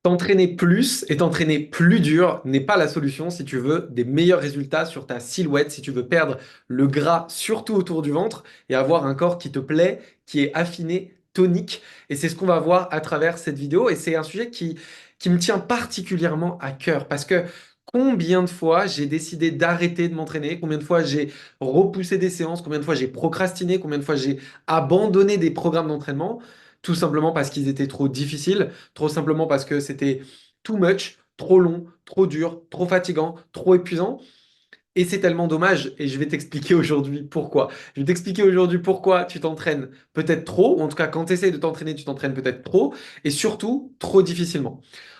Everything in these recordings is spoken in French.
T'entraîner plus et t'entraîner plus dur n'est pas la solution si tu veux des meilleurs résultats sur ta silhouette, si tu veux perdre le gras, surtout autour du ventre, et avoir un corps qui te plaît, qui est affiné, tonique. Et c'est ce qu'on va voir à travers cette vidéo. Et c'est un sujet qui me tient particulièrement à cœur parce que combien de fois j'ai décidé d'arrêter de m'entraîner, combien de fois j'ai repoussé des séances, combien de fois j'ai procrastiné, combien de fois j'ai abandonné des programmes d'entraînement, tout simplement parce qu'ils étaient trop difficiles. Trop simplement parce que c'était too much, trop long, trop dur, trop fatigant, trop épuisant. Et c'est tellement dommage. Et je vais t'expliquer aujourd'hui pourquoi. Je vais t'expliquer aujourd'hui pourquoi tu t'entraînes peut-être trop, ou en tout cas quand tu essaies de t'entraîner, tu t'entraînes peut-être trop, et surtout trop difficilement.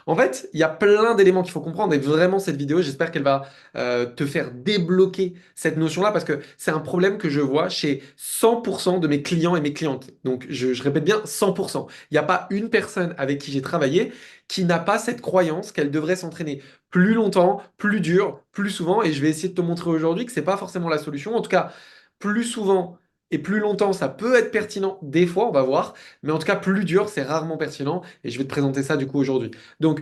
En fait, il y a plein d'éléments qu'il faut comprendre, et vraiment cette vidéo, j'espère qu'elle va te faire débloquer cette notion-là, parce que c'est un problème que je vois chez 100% de mes clients et mes clientes. Donc je répète bien 100%. Il n'y a pas une personne avec qui j'ai travaillé qui n'a pas cette croyance qu'elle devrait s'entraîner plus longtemps, plus dur, plus souvent. Et je vais essayer de te montrer aujourd'hui que c'est pas forcément la solution. En tout cas, plus souvent et plus longtemps, ça peut être pertinent. Des fois, on va voir. Mais en tout cas, plus dur, c'est rarement pertinent. Et je vais te présenter ça du coup aujourd'hui. Donc,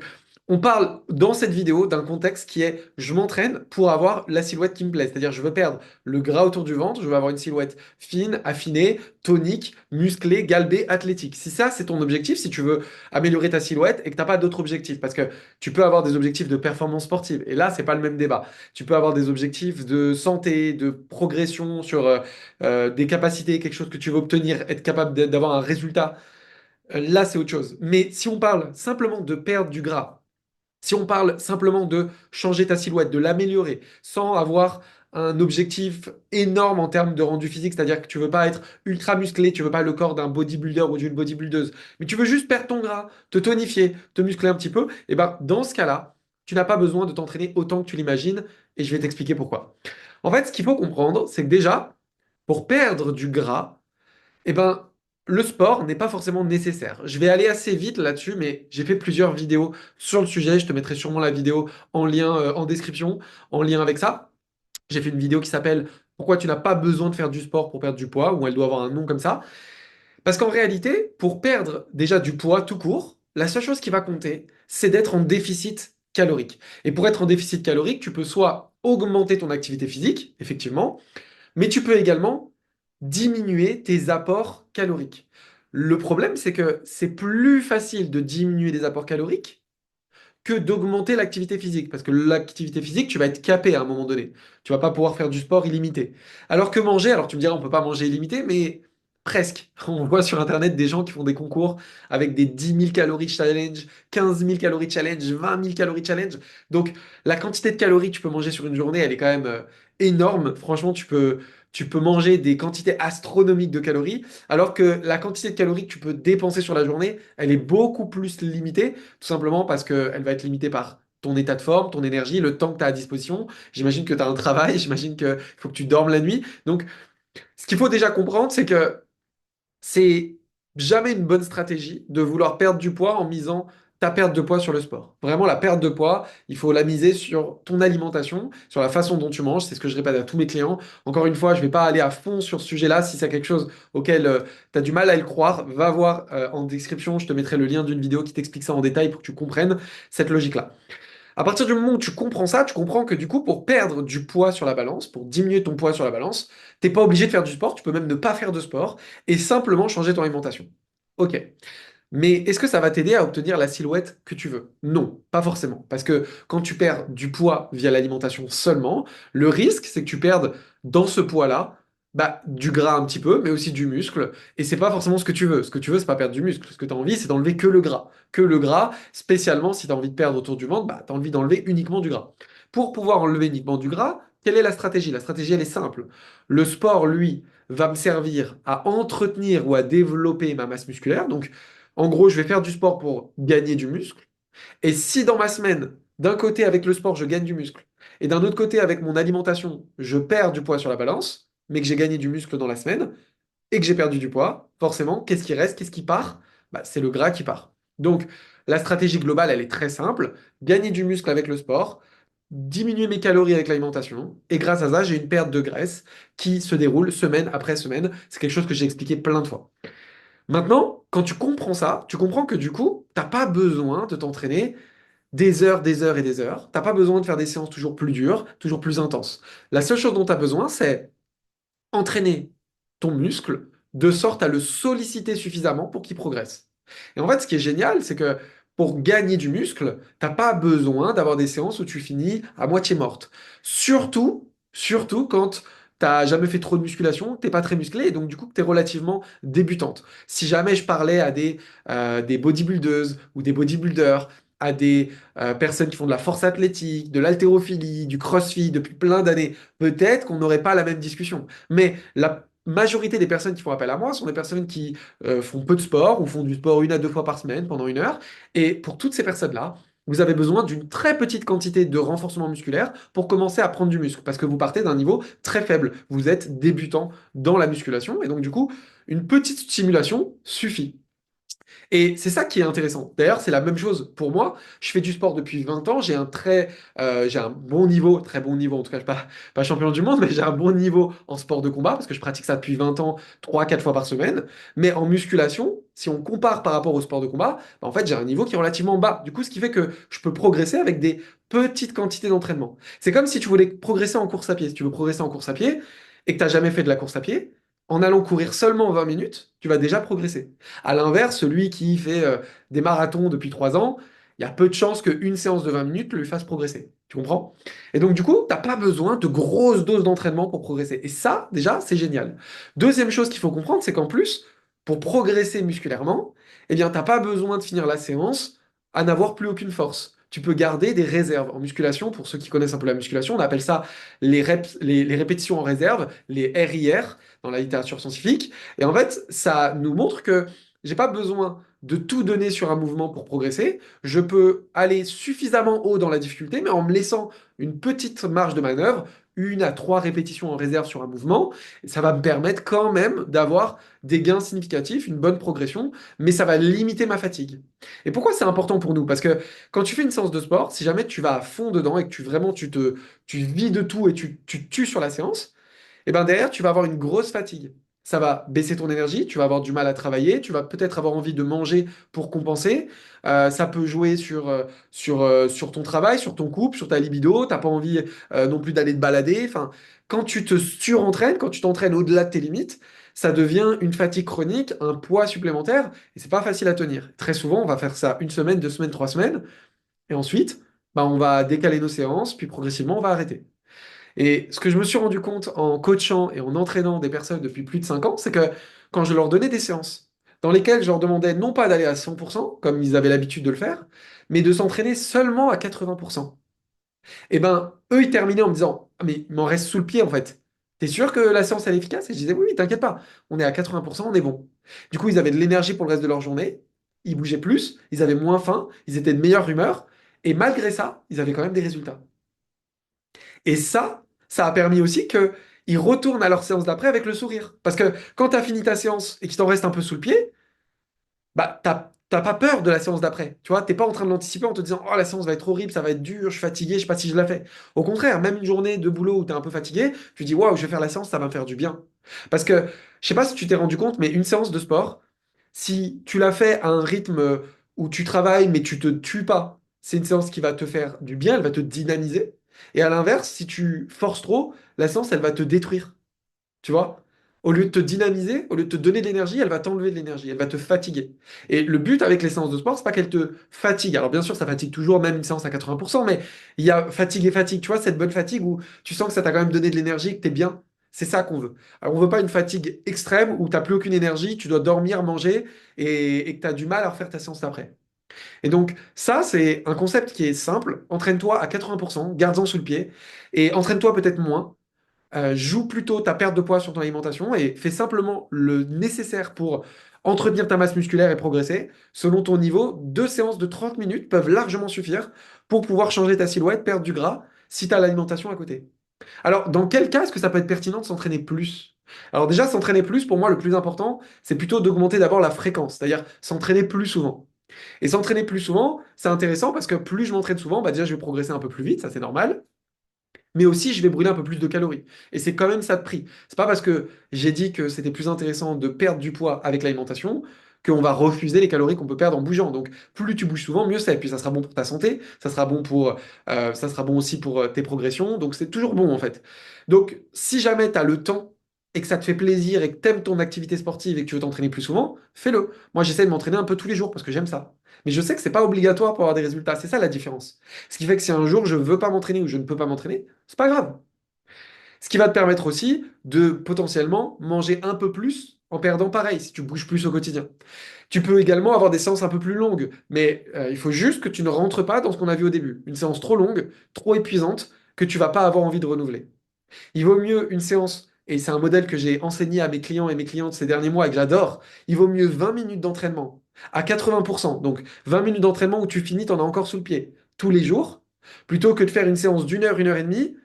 on parle dans cette vidéo d'un contexte qui est je m'entraîne pour avoir la silhouette qui me plaît. C'est-à-dire je veux perdre le gras autour du ventre, je veux avoir une silhouette fine, affinée, tonique, musclée, galbée, athlétique. Si ça, c'est ton objectif, si tu veux améliorer ta silhouette et que tu n'as pas d'autres objectifs, parce que tu peux avoir des objectifs de performance sportive, et là, c'est pas le même débat. Tu peux avoir des objectifs de santé, de progression sur des capacités, quelque chose que tu veux obtenir, être capable d'avoir un résultat. Là, c'est autre chose. Mais si on parle simplement de perdre du gras, si on parle simplement de changer ta silhouette, de l'améliorer, sans avoir un objectif énorme en termes de rendu physique, c'est-à-dire que tu veux pas être ultra musclé, tu veux pas le corps d'un bodybuilder ou d'une bodybuildeuse, mais tu veux juste perdre ton gras, te tonifier, te muscler un petit peu, et ben dans ce cas-là, tu n'as pas besoin de t'entraîner autant que tu l'imagines, et je vais t'expliquer pourquoi. En fait, ce qu'il faut comprendre, c'est que déjà, pour perdre du gras, eh ben, le sport n'est pas forcément nécessaire. Je vais aller assez vite là-dessus, mais j'ai fait plusieurs vidéos sur le sujet. Je te mettrai sûrement la vidéo en lien, en description, en lien avec ça. J'ai fait une vidéo qui s'appelle Pourquoi tu n'as pas besoin de faire du sport pour perdre du poids, ou elle doit avoir un nom comme ça. Parce qu'en réalité, pour perdre déjà du poids tout court, la seule chose qui va compter, c'est d'être en déficit calorique. Et pour être en déficit calorique, tu peux soit augmenter ton activité physique, effectivement, mais tu peux également diminuer tes apports caloriques. Le problème, c'est que c'est plus facile de diminuer des apports caloriques que d'augmenter l'activité physique. Parce que l'activité physique, tu vas être capé à un moment donné. Tu vas pas pouvoir faire du sport illimité. Alors que manger, alors tu me diras, on peut pas manger illimité, mais presque. On voit sur Internet des gens qui font des concours avec des 10 000 calories challenge, 15 000 calories challenge, 20 000 calories challenge. Donc la quantité de calories que tu peux manger sur une journée, elle est quand même énorme. Franchement, tu peux manger des quantités astronomiques de calories, alors que la quantité de calories que tu peux dépenser sur la journée, elle est beaucoup plus limitée. Tout simplement parce qu'elle va être limitée par ton état de forme, ton énergie, le temps que tu as à disposition. J'imagine que tu as un travail, j'imagine qu'il faut que tu dormes la nuit. Donc, ce qu'il faut déjà comprendre, c'est que c'est jamais une bonne stratégie de vouloir perdre du poids en misant ta perte de poids sur le sport. Vraiment, la perte de poids, il faut la miser sur ton alimentation, sur la façon dont tu manges. C'est ce que je répète à tous mes clients. Encore une fois, je ne vais pas aller à fond sur ce sujet-là. Si c'est quelque chose auquel tu as du mal à le croire, va voir en description. Je te mettrai le lien d'une vidéo qui t'explique ça en détail pour que tu comprennes cette logique-là. À partir du moment où tu comprends ça, tu comprends que du coup, pour perdre du poids sur la balance, pour diminuer ton poids sur la balance, t'es pas obligé de faire du sport, tu peux même ne pas faire de sport et simplement changer ton alimentation. Ok. Mais est-ce que ça va t'aider à obtenir la silhouette que tu veux? Non, pas forcément. Parce que quand tu perds du poids via l'alimentation seulement, le risque, c'est que tu perdes dans ce poids-là, bah, du gras un petit peu, mais aussi du muscle. Et c'est pas forcément ce que tu veux. Ce que tu veux, c'est pas perdre du muscle. Ce que tu as envie, c'est d'enlever que le gras. Que le gras, spécialement si tu as envie de perdre autour du ventre, bah, tu as envie d'enlever uniquement du gras. Pour pouvoir enlever uniquement du gras, quelle est la stratégie? La stratégie, elle est simple. Le sport, lui, va me servir à entretenir ou à développer ma masse musculaire. Donc, en gros, je vais faire du sport pour gagner du muscle. Et si dans ma semaine, d'un côté avec le sport, je gagne du muscle, et d'un autre côté avec mon alimentation, je perds du poids sur la balance, mais que j'ai gagné du muscle dans la semaine, et que j'ai perdu du poids, forcément, qu'est-ce qui reste? Qu'est-ce qui part? Bah, c'est le gras qui part. Donc, la stratégie globale, elle est très simple. Gagner du muscle avec le sport, diminuer mes calories avec l'alimentation, et grâce à ça, j'ai une perte de graisse qui se déroule semaine après semaine. C'est quelque chose que j'ai expliqué plein de fois. Maintenant, quand tu comprends ça, tu comprends que du coup, t'as pas besoin de t'entraîner des heures et des heures. T'as pas besoin de faire des séances toujours plus dures, toujours plus intenses. La seule chose dont tu as besoin, c'est entraîner ton muscle de sorte à le solliciter suffisamment pour qu'il progresse. Et en fait, ce qui est génial, c'est que pour gagner du muscle, t'as pas besoin d'avoir des séances où tu finis à moitié morte. Surtout quand t'as jamais fait trop de musculation, t'es pas très musclé et donc du coup que t'es relativement débutante. Si jamais je parlais à des bodybuildeuses ou des bodybuilders, à des personnes qui font de la force athlétique, de l'haltérophilie, du crossfit depuis plein d'années, peut-être qu'on n'aurait pas la même discussion. Mais la majorité des personnes qui font appel à moi sont des personnes qui font peu de sport ou font du sport une à deux fois par semaine pendant une heure. Et pour toutes ces personnes-là, vous avez besoin d'une très petite quantité de renforcement musculaire pour commencer à prendre du muscle, parce que vous partez d'un niveau très faible. Vous êtes débutant dans la musculation, et donc du coup, une petite stimulation suffit. Et c'est ça qui est intéressant. D'ailleurs, c'est la même chose pour moi. Je fais du sport depuis 20 ans. J'ai un bon niveau, très bon niveau. En tout cas, je suis pas champion du monde, mais j'ai un bon niveau en sport de combat parce que je pratique ça depuis 20 ans, 3, 4 fois par semaine. Mais en musculation, si on compare par rapport au sport de combat, bah, en fait, j'ai un niveau qui est relativement bas. Du coup, ce qui fait que je peux progresser avec des petites quantités d'entraînement. C'est comme si tu voulais progresser en course à pied. Si tu veux progresser en course à pied et que tu n'as jamais fait de la course à pied, en allant courir seulement 20 minutes, tu vas déjà progresser. À l'inverse, celui qui fait des marathons depuis 3 ans, il y a peu de chances qu'une séance de 20 minutes lui fasse progresser. Tu comprends? Et donc, du coup, tu n'as pas besoin de grosses doses d'entraînement pour progresser. Et ça, déjà, c'est génial. Deuxième chose qu'il faut comprendre, c'est qu'en plus, pour progresser musculairement, eh bien, tu n'as pas besoin de finir la séance à n'avoir plus aucune force. Tu peux garder des réserves. En musculation, pour ceux qui connaissent un peu la musculation, on appelle ça les répétitions en réserve, les RIR, dans la littérature scientifique. Et en fait, ça nous montre que j'ai pas besoin de tout donner sur un mouvement pour progresser. Je peux aller suffisamment haut dans la difficulté, mais en me laissant une petite marge de manœuvre, 1 à 3 répétitions en réserve sur un mouvement. Ça va me permettre quand même d'avoir des gains significatifs, une bonne progression, mais ça va limiter ma fatigue. Et pourquoi c'est important pour nous? Parce que quand tu fais une séance de sport, si jamais tu vas à fond dedans et que tu vis de tout et tu te tues sur la séance, et ben derrière, tu vas avoir une grosse fatigue. Ça va baisser ton énergie, tu vas avoir du mal à travailler, tu vas peut-être avoir envie de manger pour compenser. Ça peut jouer sur ton travail, sur ton couple, sur ta libido. T'as pas envie non plus d'aller te balader. Enfin, quand tu te surentraînes, quand tu t'entraînes au-delà de tes limites, ça devient une fatigue chronique, un poids supplémentaire, et c'est pas facile à tenir. Très souvent, on va faire ça 1 semaine, 2 semaines, 3 semaines, et ensuite, bah, on va décaler nos séances, puis progressivement, on va arrêter. Et ce que je me suis rendu compte en coachant et en entraînant des personnes depuis plus de 5 ans, c'est que quand je leur donnais des séances dans lesquelles je leur demandais non pas d'aller à 100%, comme ils avaient l'habitude de le faire, mais de s'entraîner seulement à 80%, et ben, eux, ils terminaient en me disant, ah, mais il m'en reste sous le pied en fait. T'es sûr que la séance elle est efficace? Et je disais, oui, oui, t'inquiète pas, on est à 80%, on est bon. Du coup, ils avaient de l'énergie pour le reste de leur journée, ils bougeaient plus, ils avaient moins faim, ils étaient de meilleure humeur, et malgré ça, ils avaient quand même des résultats. Et ça a permis aussi qu'ils retournent à leur séance d'après avec le sourire. Parce que quand tu as fini ta séance et qu'il t'en reste un peu sous le pied, bah t'as pas peur de la séance d'après. Tu vois, t'es pas en train de l'anticiper en te disant, oh la séance va être horrible, ça va être dur, je suis fatigué, je sais pas si je la fais. Au contraire, même une journée de boulot où tu es un peu fatigué, tu dis, waouh, je vais faire la séance, ça va me faire du bien. Parce que je sais pas si tu t'es rendu compte, mais une séance de sport, si tu la fais à un rythme où tu travailles mais tu te tues pas, c'est une séance qui va te faire du bien, elle va te dynamiser. Et à l'inverse, si tu forces trop, la séance, elle va te détruire. Tu vois? Au lieu de te dynamiser, au lieu de te donner de l'énergie, elle va t'enlever de l'énergie, elle va te fatiguer. Et le but avec les séances de sport, c'est pas qu'elle te fatigue. Alors bien sûr, ça fatigue toujours, même une séance à 80%, mais il y a fatigue et fatigue. Tu vois, cette bonne fatigue où tu sens que ça t'a quand même donné de l'énergie, que t'es bien. C'est ça qu'on veut. Alors on veut pas une fatigue extrême où t'as plus aucune énergie, tu dois dormir, manger et que t'as du mal à refaire ta séance après. Et donc ça, c'est un concept qui est simple. Entraîne-toi à 80%, garde-en sous le pied et entraîne-toi peut-être moins. Joue plutôt ta perte de poids sur ton alimentation et fais simplement le nécessaire pour entretenir ta masse musculaire et progresser. Selon ton niveau, 2 séances de 30 minutes peuvent largement suffire pour pouvoir changer ta silhouette, perdre du gras, si tu as l'alimentation à côté. Alors, dans quel cas est-ce que ça peut être pertinent de s'entraîner plus? Alors déjà, s'entraîner plus, pour moi, le plus important, c'est plutôt d'augmenter d'abord la fréquence, c'est-à-dire s'entraîner plus souvent. Et s'entraîner plus souvent, c'est intéressant parce que plus je m'entraîne souvent, bah déjà, je vais progresser un peu plus vite, ça c'est normal, mais aussi je vais brûler un peu plus de calories. Et c'est quand même ça de prix. C'est pas parce que j'ai dit que c'était plus intéressant de perdre du poids avec l'alimentation qu'on va refuser les calories qu'on peut perdre en bougeant. Donc, plus tu bouges souvent, mieux c'est. Puis ça sera bon pour ta santé, ça sera bon aussi pour tes progressions. Donc, c'est toujours bon en fait. Donc, si jamais tu as le temps et que ça te fait plaisir et que tu aimes ton activité sportive et que tu veux t'entraîner plus souvent, fais-le. Moi, j'essaie de m'entraîner un peu tous les jours parce que j'aime ça. Mais je sais que c'est pas obligatoire pour avoir des résultats. C'est ça la différence. Ce qui fait que si un jour je veux pas m'entraîner ou je ne peux pas m'entraîner, c'est pas grave. Ce qui va te permettre aussi de potentiellement manger un peu plus en perdant pareil si tu bouges plus au quotidien. Tu peux également avoir des séances un peu plus longues, mais il faut juste que tu ne rentres pas dans ce qu'on a vu au début. Une séance trop longue, trop épuisante, que tu vas pas avoir envie de renouveler. Il vaut mieux une séance, et c'est un modèle que j'ai enseigné à mes clients et mes clientes ces derniers mois et que j'adore, il vaut mieux 20 minutes d'entraînement à 80%. Donc 20 minutes d'entraînement où tu finis, t'en as encore sous le pied, tous les jours, plutôt que de faire une séance d'une heure et demie,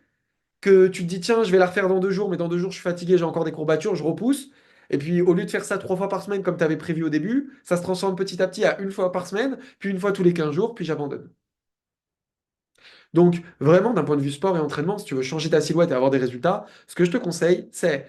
que tu te dis, tiens, je vais la refaire dans 2 jours, mais dans 2 jours, je suis fatigué, j'ai encore des courbatures, je repousse. Et puis, au lieu de faire ça 3 fois par semaine comme tu avais prévu au début, ça se transforme petit à petit à une fois par semaine, puis une fois tous les 15 jours, puis j'abandonne. Donc, vraiment, d'un point de vue sport et entraînement, si tu veux changer ta silhouette et avoir des résultats, ce que je te conseille, c'est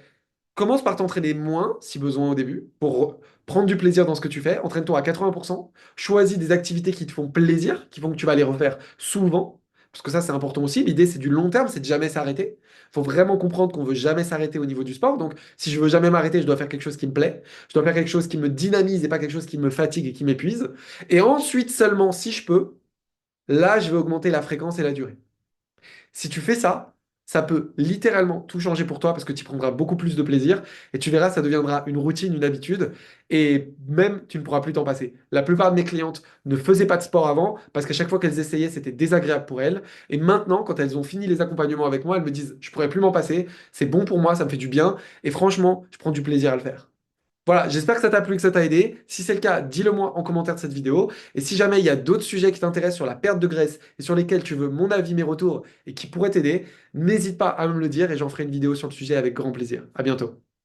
commence par t'entraîner moins, si besoin au début, pour prendre du plaisir dans ce que tu fais. Entraîne-toi à 80%. Choisis des activités qui te font plaisir, qui font que tu vas les refaire souvent. Parce que ça, c'est important aussi. L'idée, c'est du long terme, c'est de jamais s'arrêter. Il faut vraiment comprendre qu'on veut jamais s'arrêter au niveau du sport. Donc, si je veux jamais m'arrêter, je dois faire quelque chose qui me plaît. Je dois faire quelque chose qui me dynamise et pas quelque chose qui me fatigue et qui m'épuise. Et ensuite, seulement si je peux, là, je vais augmenter la fréquence et la durée. Si tu fais ça, ça peut littéralement tout changer pour toi parce que tu prendras beaucoup plus de plaisir et tu verras, ça deviendra une routine, une habitude et même tu ne pourras plus t'en passer. La plupart de mes clientes ne faisaient pas de sport avant parce qu'à chaque fois qu'elles essayaient, c'était désagréable pour elles. Et maintenant, quand elles ont fini les accompagnements avec moi, elles me disent, je pourrais plus m'en passer, c'est bon pour moi, ça me fait du bien et franchement, je prends du plaisir à le faire. Voilà, j'espère que ça t'a plu, que ça t'a aidé. Si c'est le cas, dis-le moi en commentaire de cette vidéo. Et si jamais il y a d'autres sujets qui t'intéressent sur la perte de graisse et sur lesquels tu veux mon avis, mes retours et qui pourraient t'aider, n'hésite pas à me le dire et j'en ferai une vidéo sur le sujet avec grand plaisir. À bientôt.